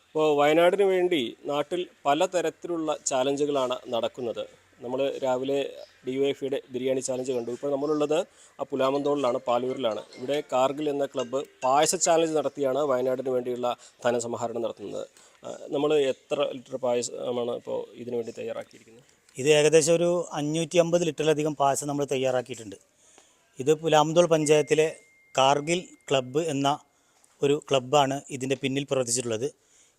ഇപ്പോൾ വയനാടിന് വേണ്ടി നാട്ടിൽ പലതരത്തിലുള്ള ചാലഞ്ചുകളാണ് നടക്കുന്നത്. നമ്മൾ രാവിലെ DYFIയുടെ ബിരിയാണി ചാലഞ്ച് കണ്ടു. ഇപ്പോൾ നമ്മളുള്ളത് പുലാമന്തോളിലാണ്, പാലൂരിലാണ്. ഇവിടെ കാർഗിൽ എന്ന ക്ലബ്ബ് പായസ ചാലഞ്ച് നടത്തിയാണ് വയനാടിന് വേണ്ടിയുള്ള ധനസമാഹരണം നടത്തുന്നത്. നമ്മൾ എത്ര ലിറ്റർ പായസമാണ് ഇപ്പോൾ ഇതിനു വേണ്ടി തയ്യാറാക്കിയിരിക്കുന്നത്? ഇത് ഏകദേശം ഒരു 550 ലിറ്ററിലധികം പായസം നമ്മൾ തയ്യാറാക്കിയിട്ടുണ്ട്. ഇത് പുലാമന്തോൾ പഞ്ചായത്തിലെ കാർഗിൽ ക്ലബ്ബ് എന്ന ഒരു ക്ലബ്ബാണ് ഇതിൻ്റെ പിന്നിൽ പ്രവർത്തിച്ചിട്ടുള്ളത്.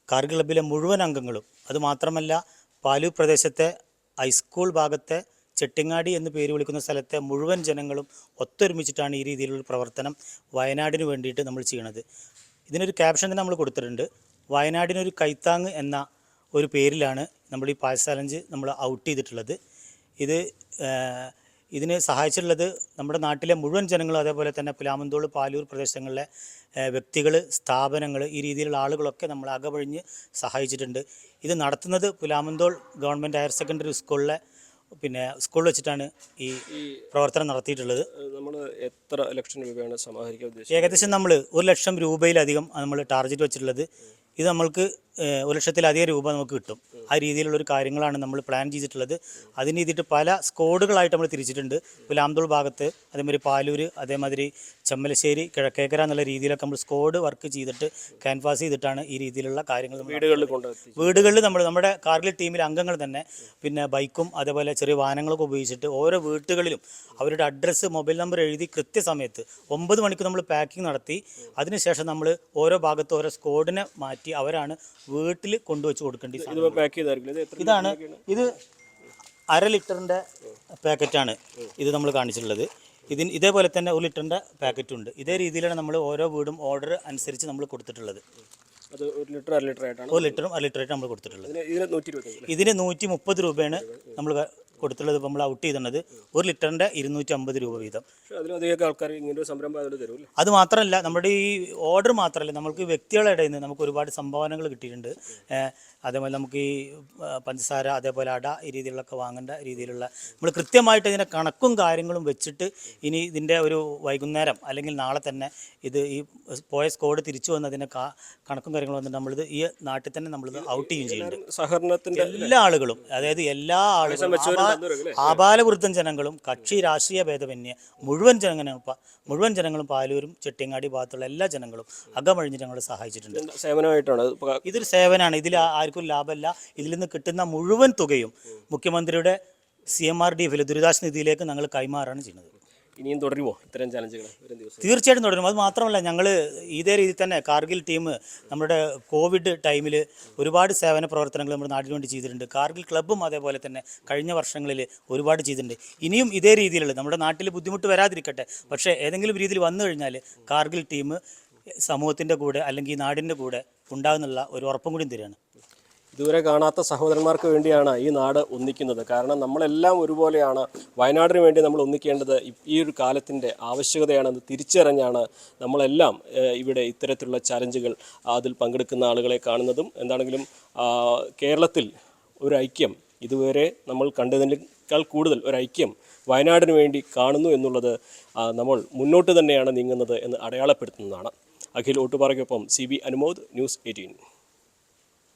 കാർഗിൽ ക്ലബ്ബിലെ മുഴുവൻ അംഗങ്ങളും, അതുമാത്രമല്ല പാലൂർ പ്രദേശത്തെ ഹൈസ്കൂൾ ഭാഗത്തെ ചെട്ടിങ്ങാടി എന്ന് പേര് വിളിക്കുന്ന സ്ഥലത്തെ മുഴുവൻ ജനങ്ങളും ഒത്തൊരുമിച്ചിട്ടാണ് ഈ രീതിയിലുള്ള പ്രവർത്തനം വയനാടിന് വേണ്ടിയിട്ട് നമ്മൾ ചെയ്യണത്. ഇതിനൊരു ക്യാപ്ഷൻ തന്നെ നമ്മൾ കൊടുത്തിട്ടുണ്ട്. വയനാടിനൊരു കൈത്താങ് എന്ന ഒരു പേരിലാണ് നമ്മൾ ഈ പായസ ചാലഞ്ച് നമ്മൾ ഔട്ട് ചെയ്തിട്ടുള്ളത്. ഇതിന് സഹായിച്ചിട്ടുള്ളത് നമ്മുടെ നാട്ടിലെ മുഴുവൻ ജനങ്ങളും, അതേപോലെ തന്നെ പുലാമന്തോൾ, പാലൂർ പ്രദേശങ്ങളിലെ വ്യക്തികൾ, സ്ഥാപനങ്ങൾ, ഈ രീതിയിലുള്ള ആളുകളൊക്കെ നമ്മൾ അകവഴിഞ്ഞ് സഹായിച്ചിട്ടുണ്ട്. ഇത് നടത്തുന്നത് പുലാമന്തോൾ ഗവൺമെൻറ് ഹയർ സെക്കൻഡറി സ്കൂളിലെ സ്കൂളിൽ വെച്ചിട്ടാണ് ഈ പ്രവർത്തനം നടത്തിയിട്ടുള്ളത്. നമ്മൾ എത്ര ലക്ഷം രൂപയാണ് സമാഹരിക്കാൻ ഉദ്ദേശിച്ചത്? ഏകദേശം നമ്മൾ 1 ലക്ഷം രൂപയിലധികം നമ്മൾ ടാർഗറ്റ് വെച്ചിട്ടുള്ളത്. ഇത് നമ്മൾക്ക് 1 ലക്ഷത്തിലധികം രൂപ നമുക്ക് കിട്ടും. ആ രീതിയിലുള്ളൊരു കാര്യങ്ങളാണ് നമ്മൾ പ്ലാൻ ചെയ്തിട്ടുള്ളത്. അതിന് ചെയ്തിട്ട് പല സ്ക്വാഡുകളായിട്ട് നമ്മൾ തിരിച്ചിട്ടുണ്ട്. പുലാമന്തോൾ ഭാഗത്ത്, അതേമാതിരി പാലൂർ, അതേമാതിരി ചെമ്മലശ്ശേരി, കിഴക്കേക്കര എന്നുള്ള രീതിയിലൊക്കെ നമ്മൾ സ്ക്വാഡ് വർക്ക് ചെയ്തിട്ട് ക്യാൻവാസ് ചെയ്തിട്ടാണ് ഈ രീതിയിലുള്ള കാര്യങ്ങൾ വീടുകളിൽ നമ്മുടെ കാർഗിൽ ടീമിലെ അംഗങ്ങൾ തന്നെ ബൈക്കും അതേപോലെ ചെറിയ വാഹനങ്ങളൊക്കെ ഉപയോഗിച്ചിട്ട് ഓരോ വീട്ടുകളിലും അവരുടെ അഡ്രസ്സ്, മൊബൈൽ നമ്പർ എഴുതി കൃത്യസമയത്ത് 9 മണിക്ക് നമ്മൾ പാക്കിംഗ് നടത്തി. അതിനുശേഷം നമ്മൾ ഓരോ ഭാഗത്ത് ഓരോ സ്ക്വാഡിനെ മാറ്റി അവരാണ് വീട്ടിൽ കൊണ്ടുവച്ച് കൊടുക്കേണ്ടത്. ഇതാണ്, ഇത് 1/2 ലിറ്ററിൻ്റെ പാക്കറ്റാണ് ഇത് നമ്മൾ കാണിച്ചിട്ടുള്ളത്. ഇതേപോലെ തന്നെ 1 ലിറ്ററിൻ്റെ പാക്കറ്റുണ്ട്. ഇതേ രീതിയിലാണ് നമ്മൾ ഓരോ വീടും ഓർഡർ അനുസരിച്ച് നമ്മൾ കൊടുത്തിട്ടുള്ളത്. അത് 1 ലിറ്റർ 1/2 ലിറ്റർ ആയിട്ടാണ്, 1 ലിറ്ററും 1/2 ലിറ്ററായിട്ട് നമ്മൾ കൊടുത്തിട്ടുള്ളത്. ഇതിന് 130 രൂപയാണ് നമ്മൾ കൊടുത്തുള്ളത്. ഇപ്പോൾ നമ്മൾ ഔട്ട് ചെയ്തിട്ടുള്ളത് 1 ലിറ്ററിൻ്റെ 250 രൂപ വീതം. അത് മാത്രമല്ല, നമ്മുടെ ഈ ഓർഡർ മാത്രമല്ല, നമുക്ക് വ്യക്തികളുടെ ഇടയിൽ നിന്ന് നമുക്ക് ഒരുപാട് സംഭാവനകൾ കിട്ടിയിട്ടുണ്ട്. അതേപോലെ നമുക്ക് ഈ പഞ്ചസാര, അതേപോലെ അട, ഈ രീതിയിലൊക്കെ വാങ്ങേണ്ട രീതിയിലുള്ള നമ്മൾ കൃത്യമായിട്ട് ഇതിൻ്റെ കണക്കും കാര്യങ്ങളും വെച്ചിട്ട് ഇനി ഇതിൻ്റെ ഒരു വൈകുന്നേരം അല്ലെങ്കിൽ നാളെ തന്നെ ഈ പോയ സ്കോഡ് തിരിച്ചു വന്നതിൻ്റെ കണക്കും കാര്യങ്ങളും വന്നിട്ട് നമ്മളിത് ഈ നാട്ടിൽ തന്നെ നമ്മളിത് ഔട്ട് ചെയ്യുകയും ചെയ്യുന്നുണ്ട്. സഹകരണത്തിൻ്റെ എല്ലാ ആളുകളും, അതായത് എല്ലാ ആളുകളും, ആബാലവൃദ്ധം ജനങ്ങളും, കക്ഷി രാഷ്ട്രീയ ഭേദമന്യേ മുഴുവൻ ജനങ്ങളും പാലൂരും ചെട്ടിങ്ങാടി ഭാഗത്തുള്ള എല്ലാ ജനങ്ങളും അകമഴിഞ്ഞിട്ട് ഞങ്ങളെ സഹായിച്ചിട്ടുണ്ട്. സേവനമായിട്ടാണ് ഇതൊരു സേവനമാണ്. ഇതിൽ ആർക്കും ലാഭമല്ല. ഇതിൽ നിന്ന് കിട്ടുന്ന മുഴുവൻ തുകയും മുഖ്യമന്ത്രിയുടെ CMRDF ദുരിതാശ്വാസ നിധിയിലേക്ക് ഞങ്ങൾ കൈമാറാണ് ചെയ്യുന്നത്. ഇനിയും തുടരുമോ ഇത്തരം ചാലഞ്ചുകൾ? തീർച്ചയായിട്ടും തുടരും. അത് മാത്രമല്ല, ഞങ്ങൾ ഇതേ രീതിയിൽ തന്നെ കാർഗിൽ ടീം നമ്മുടെ കോവിഡ് ടൈമിൽ ഒരുപാട് സേവന പ്രവർത്തനങ്ങൾ നമ്മുടെ നാട്ടിന് വേണ്ടി ചെയ്തിട്ടുണ്ട്. കാർഗിൽ ക്ലബ്ബും അതേപോലെ തന്നെ കഴിഞ്ഞ വർഷങ്ങളിൽ ഒരുപാട് ചെയ്തിട്ടുണ്ട്. ഇനിയും ഇതേ രീതിയിലുള്ള നമ്മുടെ നാട്ടിൽ ബുദ്ധിമുട്ട് വരാതിരിക്കട്ടെ, പക്ഷേ ഏതെങ്കിലും രീതിയിൽ വന്നു കഴിഞ്ഞാൽ കാർഗിൽ ടീം സമൂഹത്തിൻ്റെ കൂടെ അല്ലെങ്കിൽ നാടിൻ്റെ കൂടെ ഉണ്ടാകുന്നുള്ള ഒരു ഉറപ്പും കൂടി തരികയാണ്. ഇതുവരെ കാണാത്ത സഹോദരന്മാർക്ക് വേണ്ടിയാണ് ഈ നാട് ഒന്നിക്കുന്നത്. കാരണം നമ്മളെല്ലാം ഒരുപോലെയാണ്. വയനാടിന് വേണ്ടി നമ്മൾ ഒന്നിക്കേണ്ടത് ഈ ഒരു കാലത്തിൻ്റെ ആവശ്യകതയാണെന്ന് തിരിച്ചറിഞ്ഞാണ് നമ്മളെല്ലാം ഇവിടെ ഇത്തരത്തിലുള്ള ചാലഞ്ചുകൾ അതിൽ പങ്കെടുക്കുന്ന ആളുകളെ കാണുന്നതും. എന്താണെങ്കിലും കേരളത്തിൽ ഒരു ഐക്യം, ഇതുവരെ നമ്മൾ കണ്ടതിനേക്കാൾ കൂടുതൽ ഒരു ഐക്യം വയനാടിന് വേണ്ടി കാണുന്നു എന്നുള്ളത് നമ്മൾ മുന്നോട്ട് തന്നെയാണ് നീങ്ങുന്നത് എന്ന് അടയാളപ്പെടുത്തുന്നതാണ്. അഖിൽ ഓട്ടുപാറയ്ക്കൊപ്പം CB അനുമോദ്, ന്യൂസ് 18.